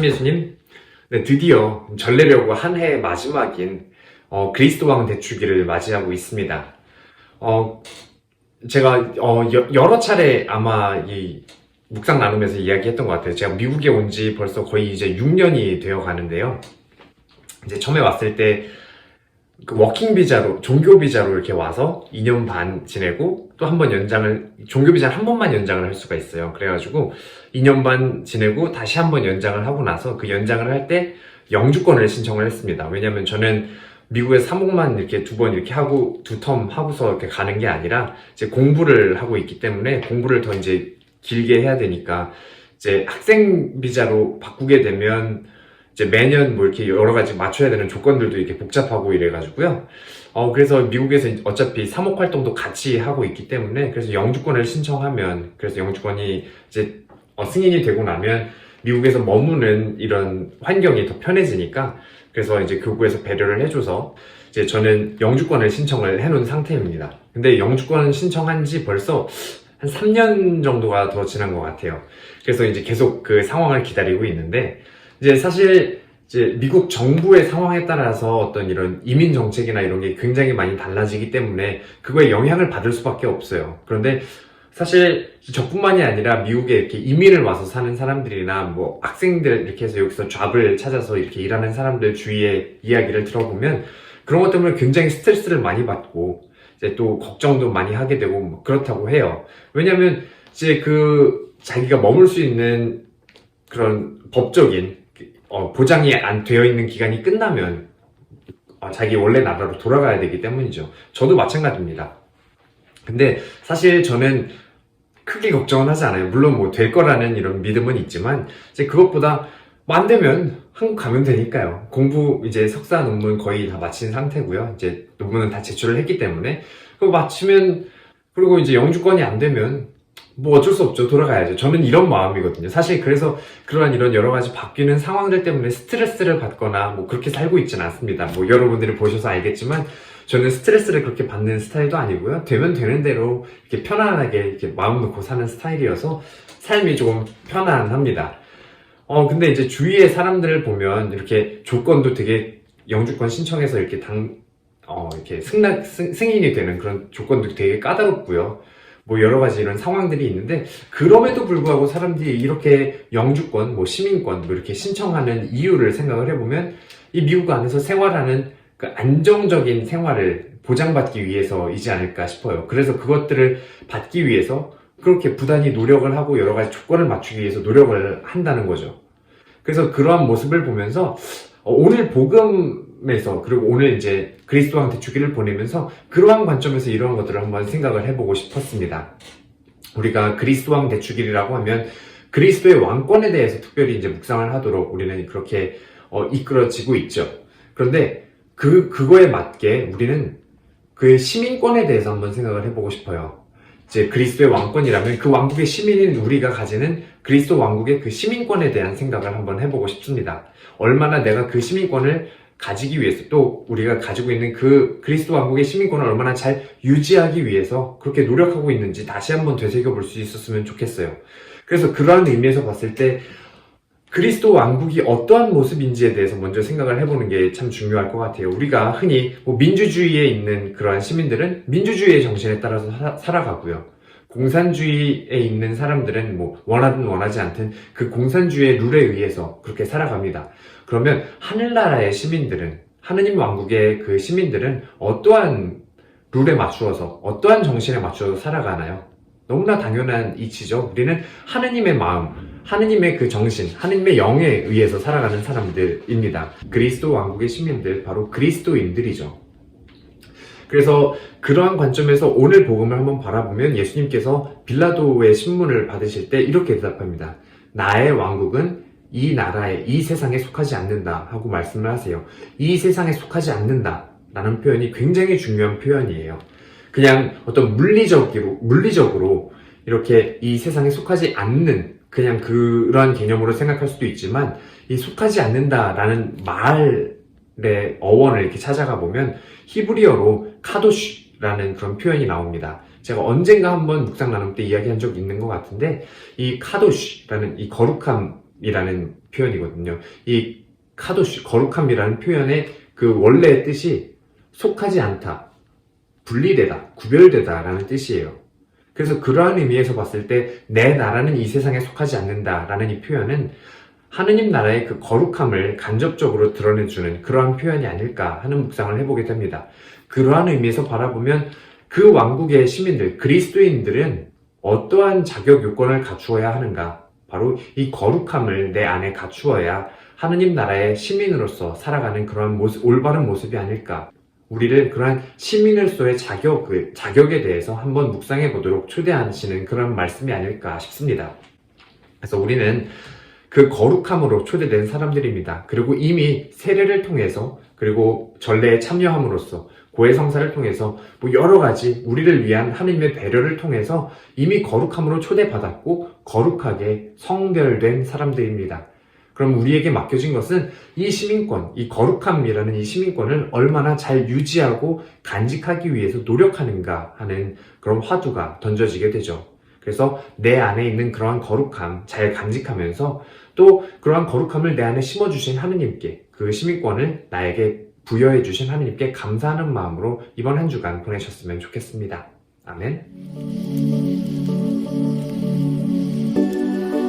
참 예수님, 네, 드디어 전례려고 한 해의 마지막인 그리스도 왕 대축일을 맞이하고 있습니다. 어, 제가 여러 차례 아마 이 묵상 나누면서 이야기했던 것 같아요. 제가 미국에 온 지 벌써 거의 이제 6년이 되어 가는데요. 이제 처음에 왔을 때 그 워킹 비자로, 종교 비자로 이렇게 와서 2년 반 지내고 또 한 번 연장을, 종교 비자는 한 번만 연장을 할 수가 있어요. 그래가지고 2년 반 지내고 다시 한 번 연장을 하고 나서 그 연장을 할 때 영주권을 신청을 했습니다. 왜냐면 저는 미국에 사목만 이렇게 두 번 이렇게 하고 두 텀 하고서 이렇게 가는 게 아니라 이제 공부를 하고 있기 때문에 공부를 더 이제 길게 해야 되니까 이제 학생 비자로 바꾸게 되면 이제 매년 뭐 이렇게 여러 가지 맞춰야 되는 조건들도 이렇게 복잡하고 이래가지고요. 그래서 미국에서 어차피 사목 활동도 같이 하고 있기 때문에 그래서 영주권을 신청하면 그래서 영주권이 이제 승인이 되고 나면 미국에서 머무는 이런 환경이 더 편해지니까 그래서 이제 교구에서 배려를 해줘서 이제 저는 영주권을 신청을 해놓은 상태입니다. 근데 영주권 신청한 지 벌써 한 3년 정도가 더 지난 것 같아요. 그래서 이제 계속 그 상황을 기다리고 있는데 이제 사실 이제 미국 정부의 상황에 따라서 어떤 이런 이민 정책이나 이런 게 굉장히 많이 달라지기 때문에 그거에 영향을 받을 수밖에 없어요. 그런데 사실 저뿐만이 아니라 미국에 이렇게 이민을 와서 사는 사람들이나 뭐 학생들 이렇게 해서 여기서 잡을 찾아서 이렇게 일하는 사람들 주위의 이야기를 들어보면 그런 것 때문에 굉장히 스트레스를 많이 받고 이제 또 걱정도 많이 하게 되고 뭐 그렇다고 해요. 왜냐면 이제 그 자기가 머물 수 있는 그런 법적인 보장이 안 되어 있는 기간이 끝나면 자기 원래 나라로 돌아가야 되기 때문이죠. 저도 마찬가지입니다. 근데 사실 저는 크게 걱정은 하지 않아요. 물론 뭐 될 거라는 이런 믿음은 있지만 이제 그것보다 뭐 안 되면 한국 가면 되니까요. 공부 이제 석사 논문 거의 다 마친 상태고요. 이제 논문은 다 제출을 했기 때문에 그거 마치면 그리고 이제 영주권이 안 되면 뭐 어쩔 수 없죠. 돌아가야죠. 저는 이런 마음이거든요. 사실 그래서 그러한 이런 여러 가지 바뀌는 상황들 때문에 스트레스를 받거나 뭐 그렇게 살고 있지는 않습니다. 뭐 여러분들이 보셔서 알겠지만 저는 스트레스를 그렇게 받는 스타일도 아니고요. 되면 되는 대로 이렇게 편안하게 이렇게 마음 놓고 사는 스타일이어서 삶이 조금 편안합니다. 근데 이제 주위의 사람들을 보면 이렇게 조건도 되게 영주권 신청해서 이렇게 이렇게 승인이 되는 그런 조건도 되게 까다롭고요. 뭐 여러 가지 이런 상황들이 있는데 그럼에도 불구하고 사람들이 이렇게 영주권, 뭐 시민권 뭐 이렇게 신청하는 이유를 생각을 해보면 이 미국 안에서 생활하는 그 안정적인 생활을 보장받기 위해서이지 않을까 싶어요. 그래서 그것들을 받기 위해서 그렇게 부단히 노력을 하고 여러 가지 조건을 맞추기 위해서 노력을 한다는 거죠. 그래서 그러한 모습을 보면서 오늘 복음에서 그리고 오늘 이제 그리스도 왕 대축일을 보내면서 그러한 관점에서 이러한 것들을 한번 생각을 해보고 싶었습니다. 우리가 그리스도 왕 대축일이라고 하면 그리스도의 왕권에 대해서 특별히 이제 묵상을 하도록 우리는 그렇게 이끌어지고 있죠. 그런데 그거에 맞게 우리는 그의 시민권에 대해서 한번 생각을 해보고 싶어요. 이제 그리스도의 왕권이라면 그 왕국의 시민인 우리가 가지는 그리스도 왕국의 그 시민권에 대한 생각을 한번 해보고 싶습니다. 얼마나 내가 그 시민권을 가지기 위해서 또 우리가 가지고 있는 그 그리스도 왕국의 시민권을 얼마나 잘 유지하기 위해서 그렇게 노력하고 있는지 다시 한번 되새겨볼 수 있었으면 좋겠어요. 그래서 그러한 의미에서 봤을 때 그리스도 왕국이 어떠한 모습인지에 대해서 먼저 생각을 해보는 게 참 중요할 것 같아요. 우리가 흔히 뭐 민주주의에 있는 그러한 시민들은 민주주의의 정신에 따라서 살아가고요. 공산주의에 있는 사람들은 뭐 원하든 원하지 않든 그 공산주의의 룰에 의해서 그렇게 살아갑니다. 그러면 하늘나라의 시민들은, 하느님 왕국의 그 시민들은 어떠한 룰에 맞추어서, 어떠한 정신에 맞추어서 살아가나요? 너무나 당연한 이치죠. 우리는 하느님의 마음, 하느님의 그 정신, 하느님의 영에 의해서 살아가는 사람들입니다. 그리스도 왕국의 시민들, 바로 그리스도인들이죠. 그래서 그러한 관점에서 오늘 복음을 한번 바라보면 예수님께서 빌라도의 신문을 받으실 때 이렇게 대답합니다. 나의 왕국은 이 나라에, 이 세상에 속하지 않는다 하고 말씀을 하세요. 이 세상에 속하지 않는다 라는 표현이 굉장히 중요한 표현이에요. 그냥 어떤 물리적으로 이렇게 이 세상에 속하지 않는 그냥 그러한 개념으로 생각할 수도 있지만 이 속하지 않는다라는 말의 어원을 이렇게 찾아가 보면 히브리어로 카도슈라는 그런 표현이 나옵니다. 제가 언젠가 한번 묵상 나눔 때 이야기한 적이 있는 것 같은데 이 카도슈라는 이 거룩함 거룩함이라는 표현이거든요. 이 카도시, 거룩함이라는 표현의 그 원래의 뜻이 속하지 않다, 분리되다, 구별되다 라는 뜻이에요. 그래서 그러한 의미에서 봤을 때 내 나라는 이 세상에 속하지 않는다 라는 이 표현은 하느님 나라의 그 거룩함을 간접적으로 드러내주는 그러한 표현이 아닐까 하는 묵상을 해보게 됩니다. 그러한 의미에서 바라보면 그 왕국의 시민들, 그리스도인들은 어떠한 자격 요건을 갖추어야 하는가? 바로 이 거룩함을 내 안에 갖추어야 하느님 나라의 시민으로서 살아가는 그러한 모습, 올바른 모습이 아닐까? 우리를 그러한 시민으로서의 자격에 대해서 한번 묵상해 보도록 초대하시는 그런 말씀이 아닐까 싶습니다. 그래서 우리는 그 거룩함으로 초대된 사람들입니다. 그리고 이미 세례를 통해서, 그리고 전례에 참여함으로써, 고해성사를 통해서 뭐 여러 가지 우리를 위한 하느님의 배려를 통해서 이미 거룩함으로 초대받았고 거룩하게 성별된 사람들입니다. 그럼 우리에게 맡겨진 것은 이 시민권, 이 거룩함이라는 이 시민권을 얼마나 잘 유지하고 간직하기 위해서 노력하는가 하는 그런 화두가 던져지게 되죠. 그래서 내 안에 있는 그러한 거룩함 잘 간직하면서 또 그러한 거룩함을 내 안에 심어주신 하느님께, 그 시민권을 나에게 부여해 주신 하느님께 감사하는 마음으로 이번 한 주간 보내셨으면 좋겠습니다. 아멘.